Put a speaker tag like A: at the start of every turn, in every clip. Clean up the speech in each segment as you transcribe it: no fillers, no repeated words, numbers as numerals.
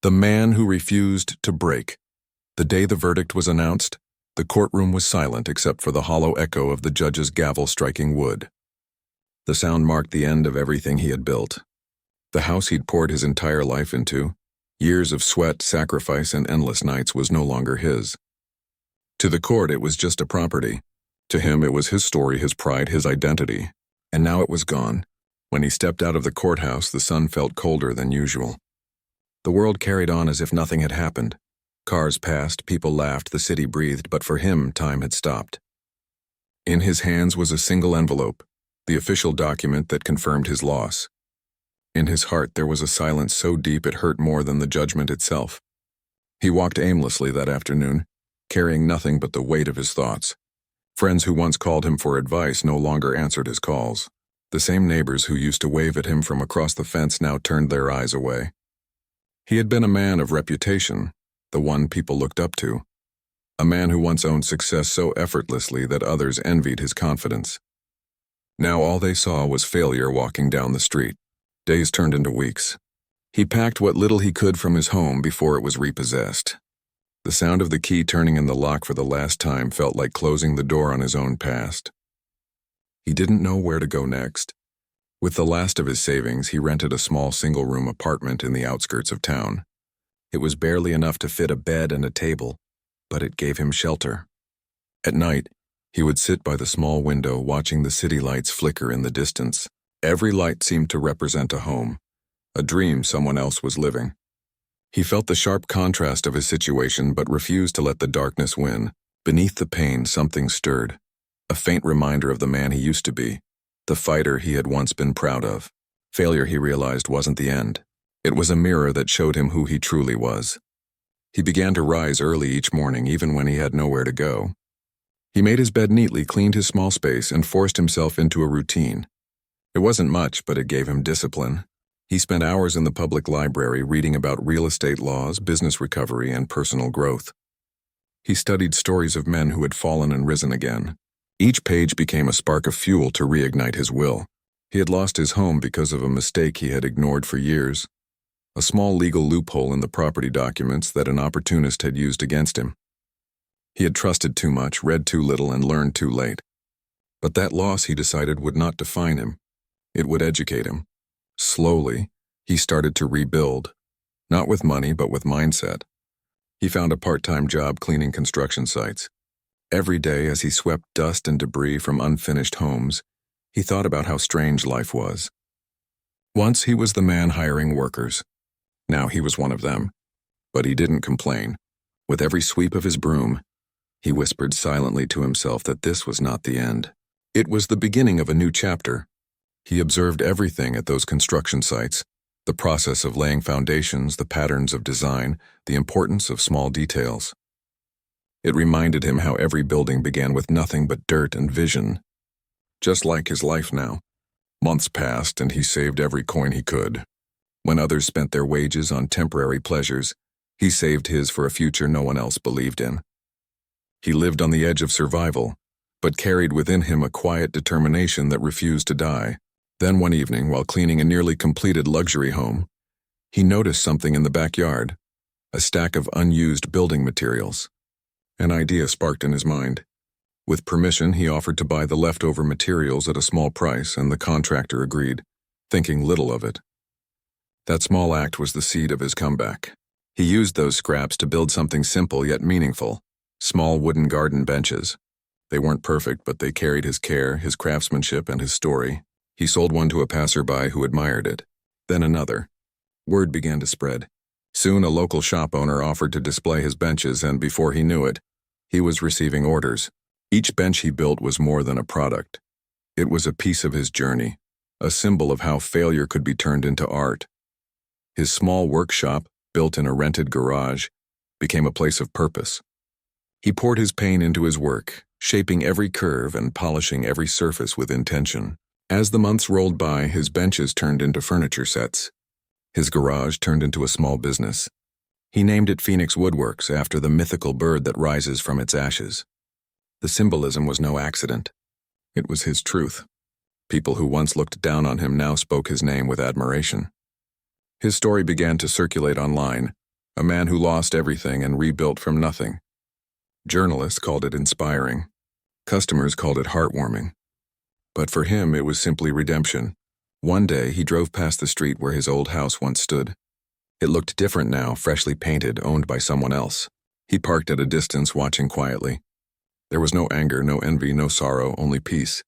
A: The man who refused to break. The day the verdict was announced, the courtroom was silent except for the hollow echo of the judge's gavel striking wood. The sound marked the end of everything he had built. The house he'd poured his entire life into, years of sweat, sacrifice, and endless nights, was no longer his. To the court, it was just a property. To him, it was his story, his pride, his identity. And now it was gone. When he stepped out of the courthouse, the sun felt colder than usual. The world carried on as if nothing had happened. Cars passed, people laughed, the city breathed, but for him, time had stopped. In his hands was a single envelope, the official document that confirmed his loss. In his heart, there was a silence so deep it hurt more than the judgment itself. He walked aimlessly that afternoon, carrying nothing but the weight of his thoughts. Friends who once called him for advice no longer answered his calls. The same neighbors who used to wave at him from across the fence now turned their eyes away. He had been a man of reputation, the one people looked up to. A man who once owned success so effortlessly that others envied his confidence. Now all they saw was failure walking down the street. Days turned into weeks. He packed what little he could from his home before it was repossessed. The sound of the key turning in the lock for the last time felt like closing the door on his own past. He didn't know where to go next. With the last of his savings, he rented a small single-room apartment in the outskirts of town. It was barely enough to fit a bed and a table, but it gave him shelter. At night, he would sit by the small window watching the city lights flicker in the distance. Every light seemed to represent a home, a dream someone else was living. He felt the sharp contrast of his situation but refused to let the darkness win. Beneath the pain, something stirred, a faint reminder of the man he used to be, the fighter he had once been proud of. Failure, he realized, wasn't the end. It was a mirror that showed him who he truly was. He began to rise early each morning, even when he had nowhere to go. He made his bed neatly, cleaned his small space, and forced himself into a routine. It wasn't much, but it gave him discipline. He spent hours in the public library reading about real estate laws, business recovery, and personal growth. He studied stories of men who had fallen and risen again. Each page became a spark of fuel to reignite his will. He had lost his home because of a mistake he had ignored for years, a small legal loophole in the property documents that an opportunist had used against him. He had trusted too much, read too little, and learned too late. But that loss, he decided, would not define him. It would educate him. Slowly, he started to rebuild, not with money, but with mindset. He found a part-time job cleaning construction sites. Every day, as he swept dust and debris from unfinished homes, he thought about how strange life was. Once he was the man hiring workers. Now he was one of them. But he didn't complain. With every sweep of his broom, he whispered silently to himself that this was not the end. It was the beginning of a new chapter. He observed everything at those construction sites, the process of laying foundations, the patterns of design, the importance of small details. It reminded him how every building began with nothing but dirt and vision. Just like his life now. Months passed and he saved every coin he could. When others spent their wages on temporary pleasures, he saved his for a future no one else believed in. He lived on the edge of survival, but carried within him a quiet determination that refused to die. Then one evening, while cleaning a nearly completed luxury home, he noticed something in the backyard, a stack of unused building materials. An idea sparked in his mind. With permission, he offered to buy the leftover materials at a small price, and the contractor agreed, thinking little of it. That small act was the seed of his comeback. He used those scraps to build something simple yet meaningful, small wooden garden benches. They weren't perfect, but they carried his care, his craftsmanship, and his story. He sold one to a passerby who admired it, then another. Word began to spread. Soon a local shop owner offered to display his benches, and before he knew it, he was receiving orders. Each bench he built was more than a product. It was a piece of his journey, a symbol of how failure could be turned into art. His small workshop, built in a rented garage, became a place of purpose. He poured his pain into his work, shaping every curve and polishing every surface with intention. As the months rolled by, his benches turned into furniture sets. His garage turned into a small business. He named it Phoenix Woodworks after the mythical bird that rises from its ashes. The symbolism was no accident. It was his truth. People who once looked down on him now spoke his name with admiration. His story began to circulate online, A man who lost everything and rebuilt from nothing. Journalists called it inspiring. Customers called it heartwarming. But for him, it was simply redemption. One day, he drove past the street where his old house once stood. It looked different now, freshly painted, owned by someone else. He parked at a distance, watching quietly. There was no anger, no envy, no sorrow, only peace.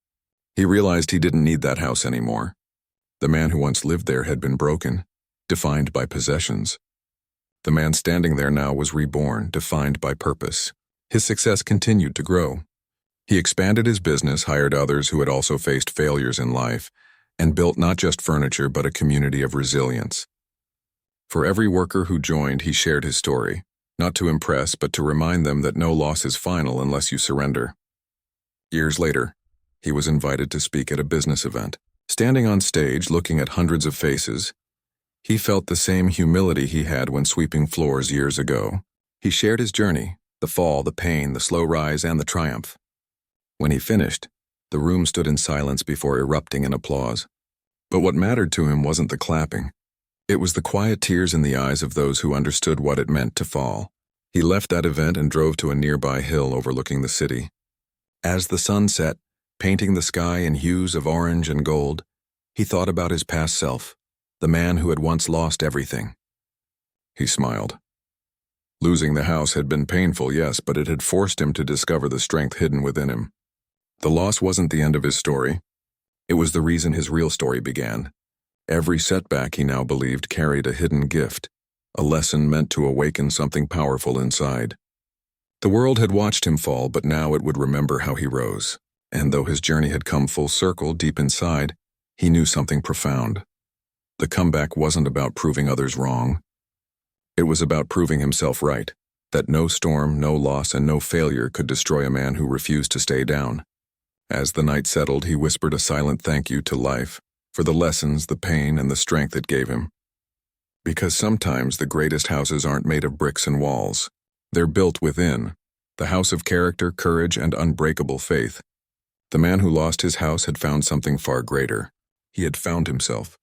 A: He realized he didn't need that house anymore. The man who once lived there had been broken, defined by possessions. The man standing there now was reborn, defined by purpose. His success continued to grow. He expanded his business, hired others who had also faced failures in life, and built not just furniture but a community of resilience. For every worker who joined, he shared his story, not to impress but to remind them that no loss is final unless you surrender. Years later, he was invited to speak at a business event. Standing on stage, looking at hundreds of faces, he felt the same humility he had when sweeping floors years ago. He shared his journey, the fall, the pain, the slow rise, and the triumph. When he finished, the room stood in silence before erupting in applause. But what mattered to him wasn't the clapping. It was the quiet tears in the eyes of those who understood what it meant to fall. He left that event and drove to a nearby hill overlooking the city. As the sun set, painting the sky in hues of orange and gold, he thought about his past self, the man who had once lost everything. He smiled. Losing the house had been painful, yes, but it had forced him to discover the strength hidden within him. The loss wasn't the end of his story. It was the reason his real story began. Every setback, he now believed, carried a hidden gift, a lesson meant to awaken something powerful inside. The world had watched him fall, but now it would remember how he rose. And though his journey had come full circle, deep inside, he knew something profound. The comeback wasn't about proving others wrong. It was about proving himself right, that no storm, no loss, and no failure could destroy a man who refused to stay down. As the night settled, he whispered a silent thank you to life for the lessons, the pain, and the strength it gave him. Because sometimes the greatest houses aren't made of bricks and walls. They're built within, the house of character, courage, and unbreakable faith. The man who lost his house had found something far greater. He had found himself.